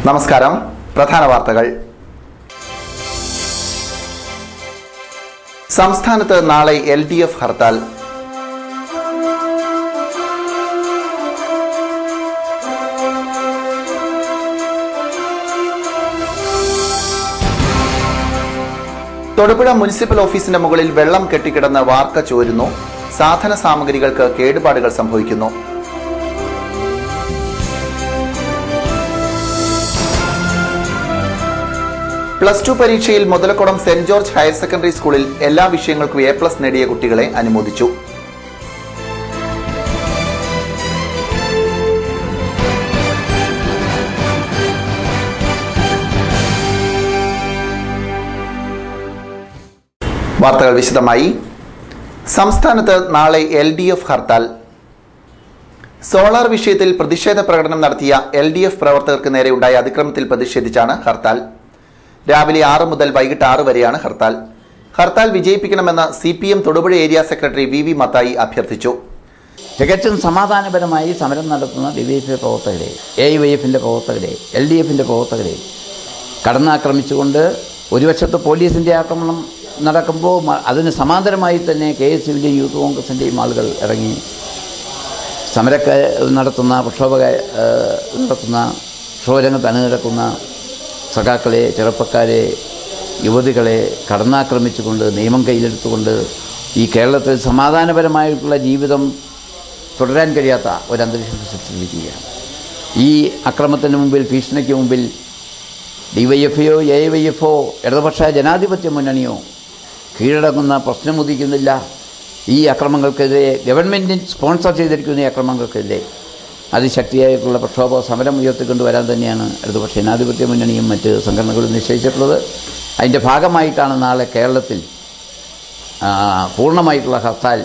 നമസ്കാരം. പ്രധാന വാർത്തകൾ. സംസ്ഥാനത്ത് നാളെ LDF ഹർത്താൽ. തൊടുപുഴ മുനിസിപ്പൽ ഓഫീസിന്റെ മുകളിൽ വെള്ളം കെട്ടിക്കിടന്ന് വാർക്ക ചോരുന്നു. സാധന സാമഗ്രികൾക്ക് കേടുപാടുകൾ സംഭവിക്കുന്നു. +2 പരീക്ഷയിൽ Muthalakulam saint George higher secondary സ്കൂളിൽ എല്ലാ വിഷയങ്ങൾക്കും A+ നേടിയ കുട്ടികളെ അനുമോദിച്ചു. വാർത്തകൾ വിശദമായി. സംസ്ഥാനത്ത് നാളെ LDF ഹർത്താൽ. സോളാർ വിഷയത്തിൽ പ്രതിഷേധ പ്രകടനം നടത്തിയ LDF പ്രവർത്തകർക്ക് നേരെയുണ്ടായ അതിക്രമത്തിൽ പ്രതിഷേധിച്ചാണ് ഹർത്താൽ. രാവിലെ 6 മുതൽ വൈകിട്ട് 6 വരെയാണ് ഹർത്താൽ. ഹർത്താൽ വിജയിപ്പിക്കണമെന്ന് CPM Thodupuzha area secretary VV Mathai അഭ്യർത്ഥിച്ചു. തികച്ചും സമാധാനപരമായി സമരം നടത്തുന്ന DYFI പ്രവർത്തകരെ, AYFിൻ്റെ പ്രവർത്തകരെ, LDFിൻ്റെ പ്രവർത്തകരെ കടന്നാക്രമിച്ചുകൊണ്ട് ഒരു വശത്ത് പോലീസിൻ്റെ ആക്രമണം നടക്കുമ്പോൾ അതിന് സമാന്തരമായി തന്നെ KSUവിൻ്റെയും യൂത്ത് കോൺഗ്രസിൻ്റെയും ആളുകൾ ഇറങ്ങി സമരമൊക്കെ നടത്തുന്ന പ്രക്ഷോഭരംഗത്ത് അണിനിരക്കുന്ന സഖാക്കളെ, ചെറുപ്പക്കാരെ, യുവതികളെ കടന്നാക്രമിച്ചുകൊണ്ട് നിയമം കയ്യിലെടുത്തുകൊണ്ട് ഈ കേരളത്തിൽ സമാധാനപരമായിട്ടുള്ള ജീവിതം തുടരാൻ കഴിയാത്ത ഒരു അന്തരീക്ഷം സൃഷ്ടിച്ചിരിക്കുകയാണ്. ഈ അക്രമത്തിന് മുമ്പിൽ, ഭീഷണിക്ക് മുമ്പിൽ DYFയോ AYFോ ഇടതുപക്ഷ ജനാധിപത്യ മുന്നണിയോ കീഴടങ്ങുന്ന പ്രശ്നമുദിക്കുന്നില്ല. ഈ അക്രമങ്ങൾക്കെതിരെ, ഗവൺമെൻറ് സ്പോൺസർ ചെയ്തിരിക്കുന്ന ഈ അക്രമങ്ങൾക്കെതിരെ അതിശക്തിയായിട്ടുള്ള പ്രക്ഷോഭ സമരം ഉയർത്തിക്കൊണ്ടുവരാൻ തന്നെയാണ് ഇടതുപക്ഷ ജനാധിപത്യ മുന്നണിയും മറ്റ് സംഘടനകളും നിശ്ചയിച്ചിട്ടുള്ളത്. അതിൻ്റെ ഭാഗമായിട്ടാണ് നാളെ കേരളത്തിൽ പൂർണ്ണമായിട്ടുള്ള ഹർത്താൽ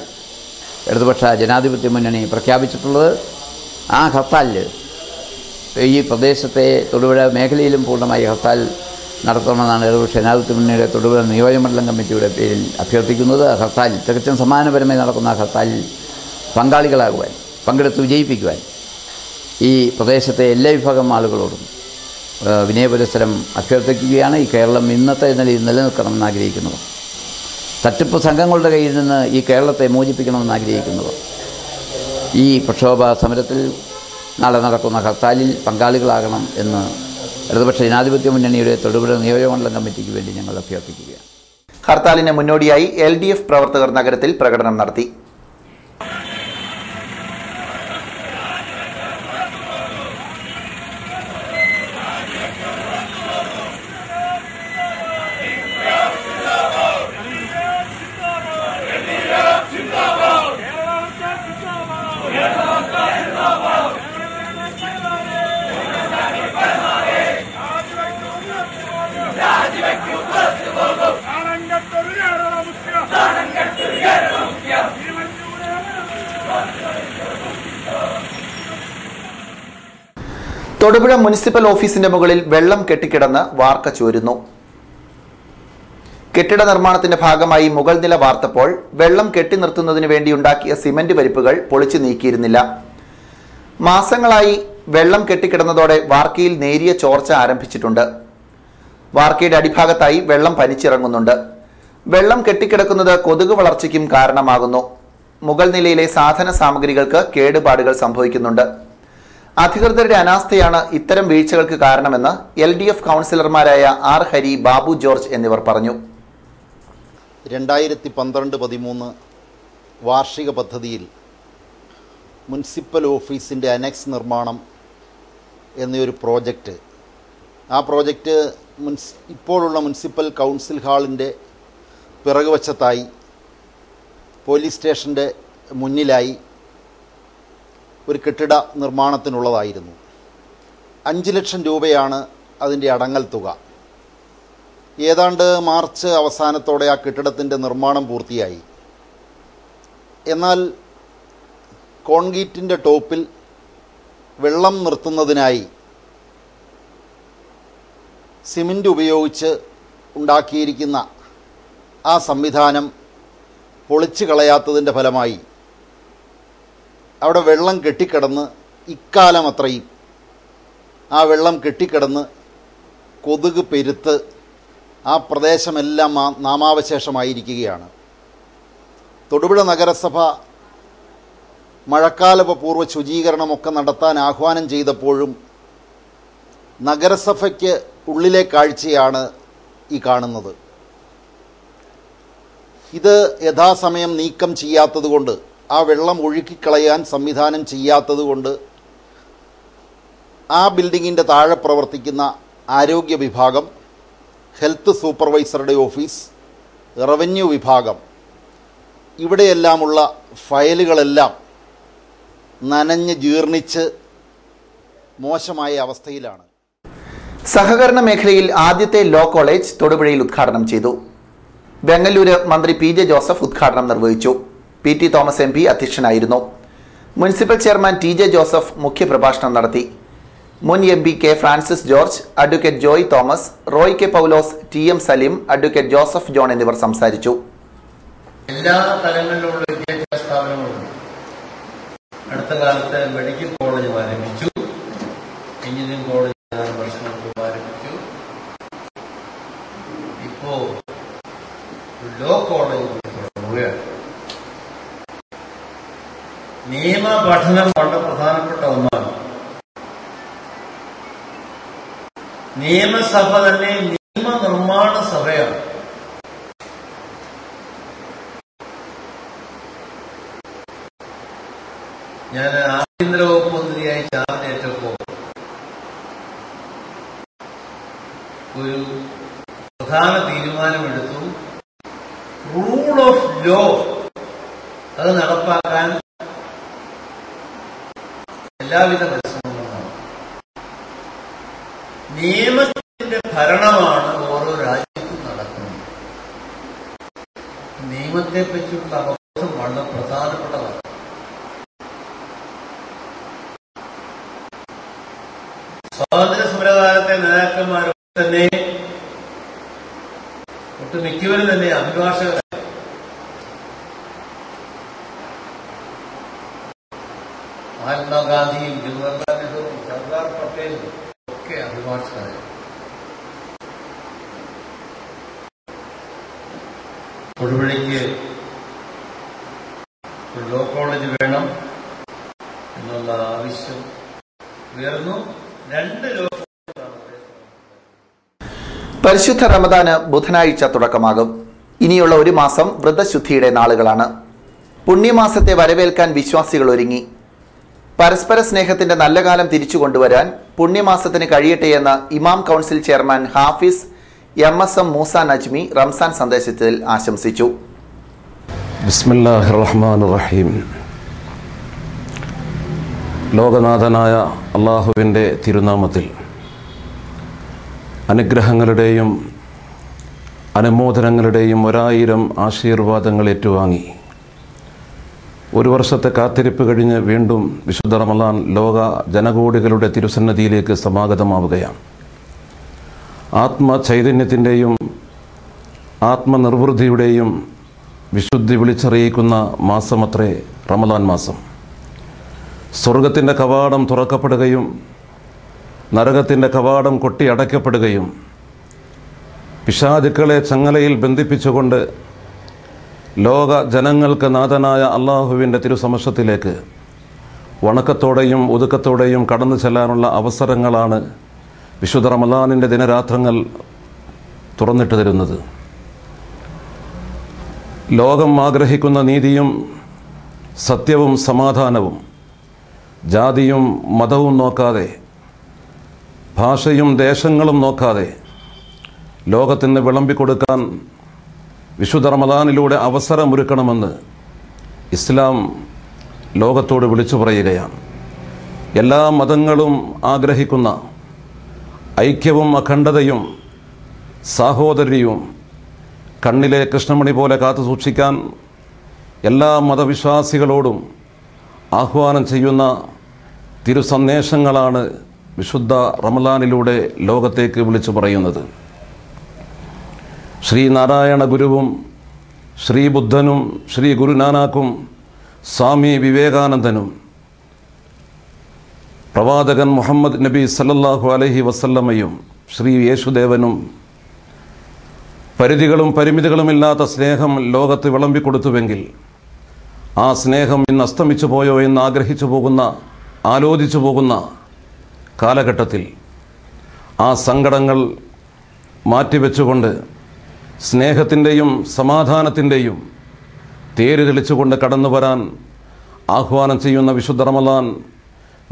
ഇടതുപക്ഷ ജനാധിപത്യ മുന്നണി പ്രഖ്യാപിച്ചിട്ടുള്ളത്. ആ ഹർത്താലിൽ ഈ പ്രദേശത്തെ തൊടുപുഴ മേഖലയിലും പൂർണ്ണമായി ഹർത്താൽ നടത്തണമെന്നാണ് ഇടതുപക്ഷ ജനാധിപത്യ മുന്നണിയുടെ തൊടുപുഴ നിയോജകമണ്ഡലം കമ്മിറ്റിയുടെ പേരിൽ അഭ്യർത്ഥിക്കുന്നത്. ഹർത്താലിൽ തികച്ചും സമാധാനപരമായി നടക്കുന്ന ഹർത്താലിൽ പങ്കാളികളാകുവാൻ, പങ്കെടുത്ത് വിജയിപ്പിക്കുവാൻ ഈ പ്രദേശത്തെ എല്ലാ വിഭാഗം ആളുകളോടും വിനയപുരസ്സരം അഭ്യർത്ഥിക്കുകയാണ്. ഈ കേരളം ഇന്നത്തെ നിലയിൽ നിലനിൽക്കണമെന്ന് ആഗ്രഹിക്കുന്നവർ, തട്ടിപ്പ് സംഘങ്ങളുടെ കയ്യിൽ നിന്ന് ഈ കേരളത്തെ മോചിപ്പിക്കണമെന്ന് ആഗ്രഹിക്കുന്നവർ ഈ പ്രക്ഷോഭ സമരത്തിൽ നാളെ നടക്കുന്ന ഹർത്താലിൽ പങ്കാളികളാകണം എന്ന് ഇടതുപക്ഷ ജനാധിപത്യ മുന്നണിയുടെ തൊടുപുഴ നിയോജകമണ്ഡലം കമ്മിറ്റിക്ക് വേണ്ടി ഞങ്ങൾ അഭ്യർത്ഥിക്കുകയാണ്. ഹർത്താലിന് മുന്നോടിയായി LDF പ്രവർത്തകർ നഗരത്തിൽ പ്രകടനം നടത്തി. തൊടുപുഴ മുനിസിപ്പൽ ഓഫീസിന്റെ മുകളിൽ വെള്ളം കെട്ടിക്കിടന്ന് വാർക്ക ചോരുന്നു. കെട്ടിട നിർമ്മാണത്തിന്റെ ഭാഗമായി മുകൾ നില വാർത്തപ്പോൾ വെള്ളം കെട്ടി നിർത്തുന്നതിന് വേണ്ടി ഉണ്ടാക്കിയ സിമന്റ് പരിപ്പുകൾ പൊളിച്ചു നീക്കിയിരുന്നില്ല. മാസങ്ങളായി വെള്ളം കെട്ടിക്കിടന്നതോടെ വാർക്കയിൽ നേരിയ ചോർച്ച ആരംഭിച്ചിട്ടുണ്ട്. വാർക്കയുടെ അടിഭാഗത്തായി വെള്ളം പനിച്ചിറങ്ങുന്നുണ്ട്. വെള്ളം കെട്ടിക്കിടക്കുന്നത് കൊതുക് വളർച്ചയ്ക്കും കാരണമാകുന്നു. മുകൾ നിലയിലെ സാധന സാമഗ്രികൾക്ക് കേടുപാടുകൾ സംഭവിക്കുന്നുണ്ട്. അധികൃതരുടെ അനാസ്ഥയാണ് ഇത്തരം വീഴ്ചകൾക്ക് കാരണമെന്ന് LDF കൗൺസിലർമാരായ R. ഹരി, ബാബു ജോർജ് എന്നിവർ പറഞ്ഞു. 2012-13 വാർഷിക പദ്ധതിയിൽ മുനിസിപ്പൽ ഓഫീസിൻ്റെ അനക്സ് നിർമ്മാണം എന്നൊരു പ്രോജക്റ്റ്, ആ പ്രോജക്റ്റ് ഇപ്പോഴുള്ള മുനിസിപ്പൽ കൗൺസിൽ ഹാളിൻ്റെ പിറകുവശത്തായി പോലീസ് സ്റ്റേഷൻ്റെ മുന്നിലായി ഒരു കെട്ടിട നിർമ്മാണത്തിനുള്ളതായിരുന്നു. 5 ലക്ഷം രൂപയാണ് അതിൻ്റെ അടങ്ങൽ തുക. ഏതാണ്ട് മാർച്ച് അവസാനത്തോടെ ആ കെട്ടിടത്തിൻ്റെ നിർമ്മാണം പൂർത്തിയായി. എന്നാൽ കോൺക്രീറ്റിൻ്റെ ടോപ്പിൽ വെള്ളം നിർത്തുന്നതിനായി സിമൻറ്റ് ഉപയോഗിച്ച് ഉണ്ടാക്കിയിരിക്കുന്ന ആ സംവിധാനം പൊളിച്ചു കളയാത്തതിൻ്റെ ഫലമായി അവിടെ വെള്ളം കെട്ടിക്കിടന്ന് ഇക്കാലം അത്രയും ആ വെള്ളം കെട്ടിക്കിടന്ന് കൊതുക് പെരുത്ത് ആ പ്രദേശമെല്ലാം നാമാവശേഷമായിരിക്കുകയാണ്. തൊടുപുഴ നഗരസഭ മഴക്കാലപൂർവ്വ ശുചീകരണമൊക്കെ നടത്താൻ ആഹ്വാനം ചെയ്തപ്പോഴും നഗരസഭയ്ക്ക് ഉള്ളിലെ കാഴ്ചയാണ് ഈ കാണുന്നത്. ഇത് യഥാസമയം നീക്കം ചെയ്യാത്തതുകൊണ്ട്, ആ വെള്ളം ഒഴുക്കിക്കളയാൻ സംവിധാനം ചെയ്യാത്തതുകൊണ്ട് ആ ബിൽഡിങ്ങിൻ്റെ താഴെ പ്രവർത്തിക്കുന്ന ആരോഗ്യ വിഭാഗം, ഹെൽത്ത് സൂപ്പർവൈസറുടെ ഓഫീസ്, റവന്യൂ വിഭാഗം, ഇവിടെയെല്ലാമുള്ള ഫയലുകളെല്ലാം നനഞ്ഞ് ജീർണിച്ച് മോശമായ അവസ്ഥയിലാണ്. സഹകരണ മേഖലയിൽ ആദ്യത്തെ ലോ കോളേജ് തൊടുപുഴയിൽ ഉദ്ഘാടനം ചെയ്തു. വെങ്ങല്ലൂര് മന്ത്രി പി ജെ ജോസഫ് ഉദ്ഘാടനം നിർവഹിച്ചു. പി ടി തോമസ് MP അധ്യക്ഷനായിരുന്നു. Municipal chairman T J Joseph മുഖ്യപ്രഭാഷണം നടത്തി. മുൻ MP K Francis George, advocate Joy Thomas, Roy K Paulose, TM Salim, advocate Joseph John എന്നിവർ സംസാരിച്ചു. എല്ലാ തലങ്ങളിലുള്ള വിദ്യാഭ്യാസ സ്ഥാപനങ്ങളുണ്ട്. അടുത്ത കാലത്ത് മെഡിക്കൽ കോളേജ് ആരംഭിച്ചു, എഞ്ചിനീയറിംഗ് കോളേജ് വർഷം ആരംഭിച്ചു. ഇപ്പോ ലോ കോളേജ് തുടങ്ങുകയാണ്. നിയമ പഠനം വളരെ പ്രധാനപ്പെട്ട ഒന്നാണ്. നിയമസഭ തന്നെ നിയമനിർമ്മാണ സഭയാണ്. ഞാൻ ആഭ്യന്തര വകുപ്പ് മന്ത്രിയായി ചാർജ് ഏറ്റപ്പോൾ ഒരു പ്രധാന തീരുമാനമെടുത്തു. റൂൾ ഓഫ് ലോ അത് നടപ്പാക്കാൻ എല്ലാവിധ പരിശ്രമങ്ങളുമാണ്. നിയമത്തിന്റെ ഭരണമാണ് ഓരോ രാജ്യത്തും നടക്കുന്നത്. നിയമത്തെ പറ്റിയുള്ള അവബോധം വളരെ പ്രധാനപ്പെട്ടതാണ്. സ്വാതന്ത്ര്യ സമരകാലത്തെ നേതാക്കന്മാരൊക്കെ തന്നെ ഒട്ടുമിക്കവരും തന്നെ അഭിഭാഷകരാണ്. മഹാത്മാഗാന്ധിയും ജവഹർലാൽ നെഹ്റുവും സർദാർ പട്ടേലും ഒക്കെ അഭിഭാഷകരാണ്. തൊടുപുഴയ്ക്ക് ഒരു ലോ കോളേജ് വേണം എന്നുള്ള ആവശ്യം ഉയർന്നു. 2 ലോ കോളേജുകളാണ്. പരിശുദ്ധ റമദാന് ബുധനാഴ്ച തുടക്കമാകും. ഇനിയുള്ള ഒരു മാസം വ്രതശുദ്ധിയുടെ നാളുകളാണ്. പുണ്യമാസത്തെ വരവേൽക്കാൻ വിശ്വാസികൾ ഒരുങ്ങി. പരസ്പര സ്നേഹത്തിന്റെ നല്ല കാലം തിരിച്ചു കൊണ്ടുവരാൻ പുണ്യമാസത്തിന് കഴിയട്ടെയെന്ന് ഇമാം council chairman Hafiz MSM Moosa Najmi Ramzan സന്ദേശത്തിൽ ആശംസിച്ചു. ബിസ്മില്ലാഹിർ റഹ്മാനിർ റഹീം. ലോകനാഥനായ അള്ളാഹുവിൻ്റെ തിരുനാമത്തിൽ അനുഗ്രഹങ്ങളുടെയും അനുമോദനങ്ങളുടെയും 1000 ആശീർവാദങ്ങൾ ഏറ്റുവാങ്ങി ഒരു വർഷത്തെ കാത്തിരിപ്പ് കഴിഞ്ഞ് വീണ്ടും വിശുദ്ധ റമദാൻ ലോക ജനകോടികളുടെ തിരുസന്നിധിയിലേക്ക് സമാഗതമാവുകയാണ്. ആത്മചൈതന്യത്തിൻ്റെയും ആത്മനിർവൃതിയുടെയും വിശുദ്ധി വിളിച്ചറിയിക്കുന്ന മാസമത്രേ റമദാൻ മാസം. സ്വർഗത്തിൻ്റെ കവാടം തുറക്കപ്പെടുകയും നരകത്തിൻ്റെ കവാടം കൊട്ടിയടയ്ക്കപ്പെടുകയും പിശാചുക്കളെ ചങ്ങലയിൽ ബന്ധിപ്പിച്ചുകൊണ്ട് ലോക ജനങ്ങൾക്ക് നാഥനായ അള്ളാഹുവിൻ്റെ തിരുസമക്ഷത്തിലേക്ക് വണക്കത്തോടെയും ഒതുക്കത്തോടെയും കടന്നു ചെല്ലാനുള്ള അവസരങ്ങളാണ് വിശുദ്ധ റമദാനിൻ്റെ ദിനരാത്രങ്ങൾ തുറന്നിട്ട് തരുന്നത്. ലോകം ആഗ്രഹിക്കുന്ന നീതിയും സത്യവും സമാധാനവും ജാതിയും മതവും നോക്കാതെ, ഭാഷയും ദേശങ്ങളും നോക്കാതെ ലോകത്തിന് വിളമ്പിക്കൊടുക്കാൻ വിശുദ്ധ റമദാനിലൂടെ അവസരമൊരുക്കണമെന്ന് ഇസ്ലാം ലോകത്തോട് വിളിച്ചു പറയുകയാണ്. എല്ലാ മതങ്ങളും ആഗ്രഹിക്കുന്ന ഐക്യവും അഖണ്ഡതയും സാഹോദര്യവും കണ്ണിലെ കൃഷ്ണമണി പോലെ കാത്തു സൂക്ഷിക്കാൻ എല്ലാ മതവിശ്വാസികളോടും ആഹ്വാനം ചെയ്യുന്ന തിരുസന്ദേശങ്ങളാണ് വിശുദ്ധ റമദാനിലൂടെ ലോകത്തേക്ക് വിളിച്ചു പറയുന്നത്. ശ്രീനാരായണ ഗുരുവും ശ്രീ ബുദ്ധനും ശ്രീ ഗുരുനാനാക്കും സ്വാമി വിവേകാനന്ദനും പ്രവാചകൻ മുഹമ്മദ് നബി സല്ലല്ലാഹു അലൈഹി വസല്ലമയും ശ്രീ യേശുദേവനും പരിധികളും പരിമിതികളുമില്ലാത്ത സ്നേഹം ലോകത്ത് വിളമ്പിക്കൊടുത്തുവെങ്കിൽ ആ സ്നേഹം ഇന്ന് അസ്തമിച്ചു പോയോ എന്ന് ആലോചിച്ചു പോകുന്ന കാലഘട്ടത്തിൽ ആ സങ്കടങ്ങൾ മാറ്റിവെച്ചുകൊണ്ട് സ്നേഹത്തിൻ്റെയും സമാധാനത്തിൻ്റെയും തേര് തെളിച്ചുകൊണ്ട് കടന്നു വരാൻ ആഹ്വാനം ചെയ്യുന്ന വിശുദ്ധ റമളാൻ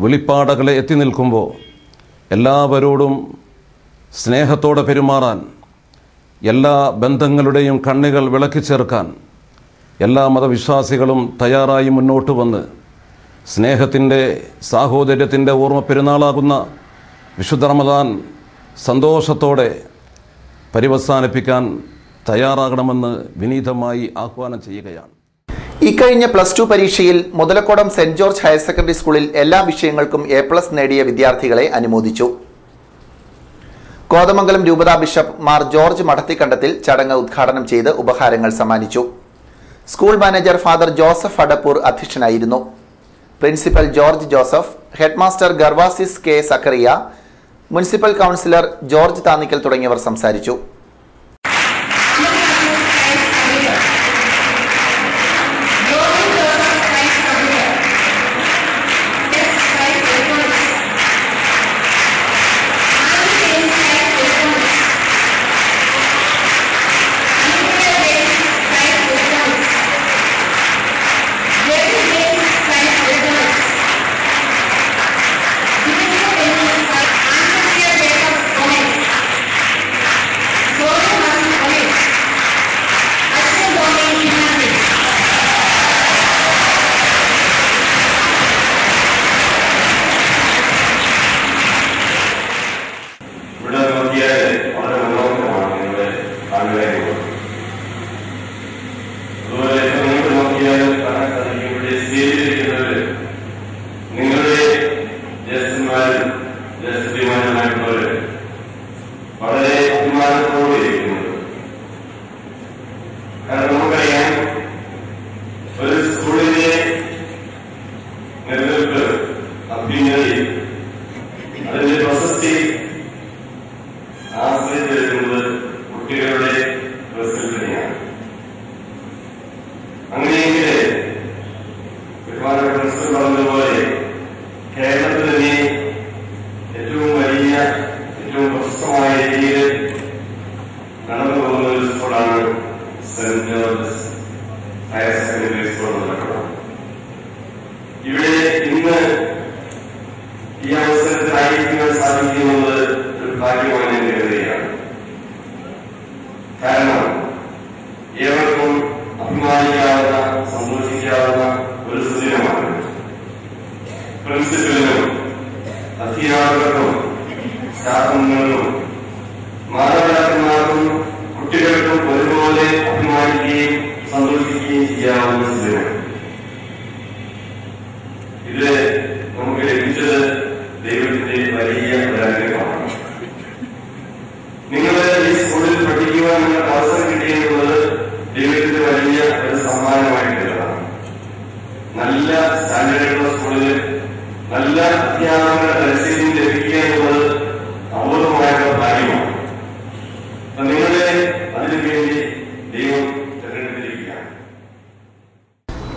വെളിപ്പാടകളെ എത്തി നിൽക്കുമ്പോൾ എല്ലാവരോടും സ്നേഹത്തോടെ പെരുമാറാൻ, എല്ലാ ബന്ധങ്ങളുടെയും കണ്ണികൾ വിളക്കി ചേർക്കാൻ എല്ലാ മതവിശ്വാസികളും തയ്യാറായി മുന്നോട്ട് വന്ന് സ്നേഹത്തിൻ്റെ സാഹോദര്യത്തിൻ്റെ ഓർമ്മ പെരുന്നാളാകുന്ന വിശുദ്ധ റമളാൻ സന്തോഷത്തോടെ പര്യവസാനിപ്പിക്കാൻ തയ്യാറാകണമെന്ന് വിനീതമായി ആഹ്വാനം ചെയ്യുകയാണ്. ഇക്കഴിഞ്ഞ +2 പരീക്ഷയിൽ Muthalakodam saint George higher secondary സ്കൂളിൽ എല്ലാ വിഷയങ്ങൾക്കും A+ നേടിയ വിദ്യാർത്ഥികളെ അനുമോദിച്ചു. കോതമംഗലം രൂപതാ ബിഷപ്പ് മാർ ജോർജ് മഠത്തിക്കണ്ടത്തിൽ ചടങ്ങ് ഉദ്ഘാടനം ചെയ്ത് ഉപഹാരങ്ങൾ സമ്മാനിച്ചു. School manager father Joseph Adappur അധ്യക്ഷനായിരുന്നു. Principal George Joseph, headmaster Gervasis K Zachariah, municipal councillor George Thannickal തുടങ്ങിയവർ സംസാരിച്ചു.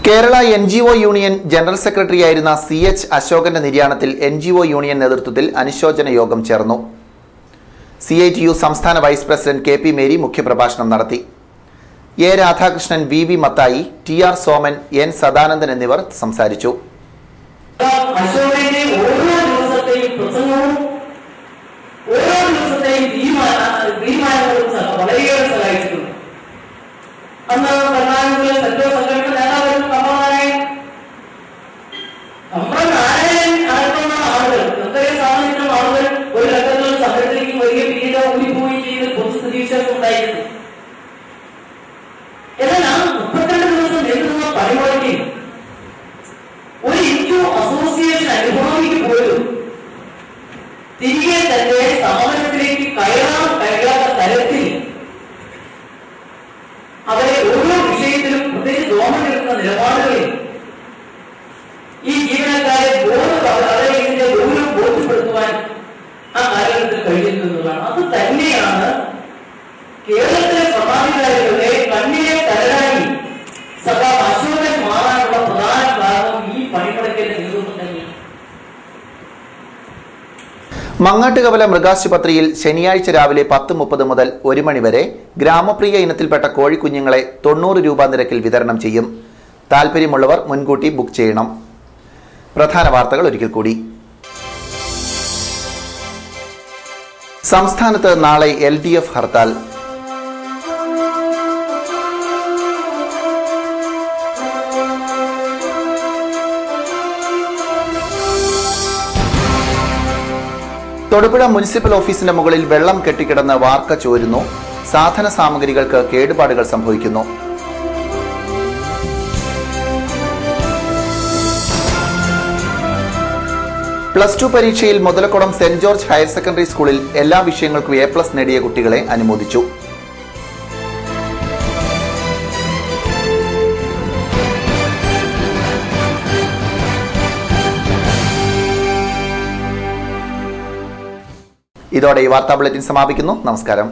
കേരള NGO യൂണിയൻ ജനറൽ സെക്രട്ടറിയായിരുന്ന CH അശോകന്റെ നിര്യാണത്തിൽ NGO യൂണിയൻ നേതൃത്വത്തിൽ അനുശോചന യോഗം ചേർന്നു. CITU സംസ്ഥാന വൈസ് പ്രസിഡന്റ് KP മേരി മുഖ്യപ്രഭാഷണം നടത്തി. A Radhakrishnan, VV Mathai, TR Soman, N Sadanandan എന്നിവർ സംസാരിച്ചു. തിരികെ തന്നെ സ്ഥാപനത്തിലേക്ക് കയറാൻ കഴിയാത്ത തരത്തിൽ അവരെ ഓരോ മങ്ങാട്ടുകവല മൃഗാശുപത്രിയിൽ ശനിയാഴ്ച രാവിലെ 10:30 മുതൽ 1 മണി വരെ ഗ്രാമപ്രിയ ഇനത്തിൽപ്പെട്ട കോഴിക്കുഞ്ഞുങ്ങളെ 90 രൂപ നിരക്കിൽ വിതരണം ചെയ്യും. താൽപ്പര്യമുള്ളവർ മുൻകൂട്ടി ബുക്ക് ചെയ്യണം. പ്രധാന വാർത്തകൾ ഒരിക്കൽ കൂടി. സംസ്ഥാനത്ത് നാളെ LDF ഹർത്താൽ. തൊടുപുഴ മുനിസിപ്പൽ ഓഫീസിന്റെ മുകളിൽ വെള്ളം കെട്ടിക്കിടന്ന് വാർക്ക ചോരുന്നു. സാധന സാമഗ്രികൾക്ക് കേടുപാടുകൾ സംഭവിക്കുന്നു. +2 പരീക്ഷയിൽ Muthalakulam saint George higher secondary സ്കൂളിൽ എല്ലാ വിഷയങ്ങൾക്കും A+ നേടിയ കുട്ടികളെ അനുമോദിച്ചു. ഇതോടെ ഈ വാർത്താ ബുള്ളറ്റിൻ സമാപിക്കുന്നു. നമസ്കാരം.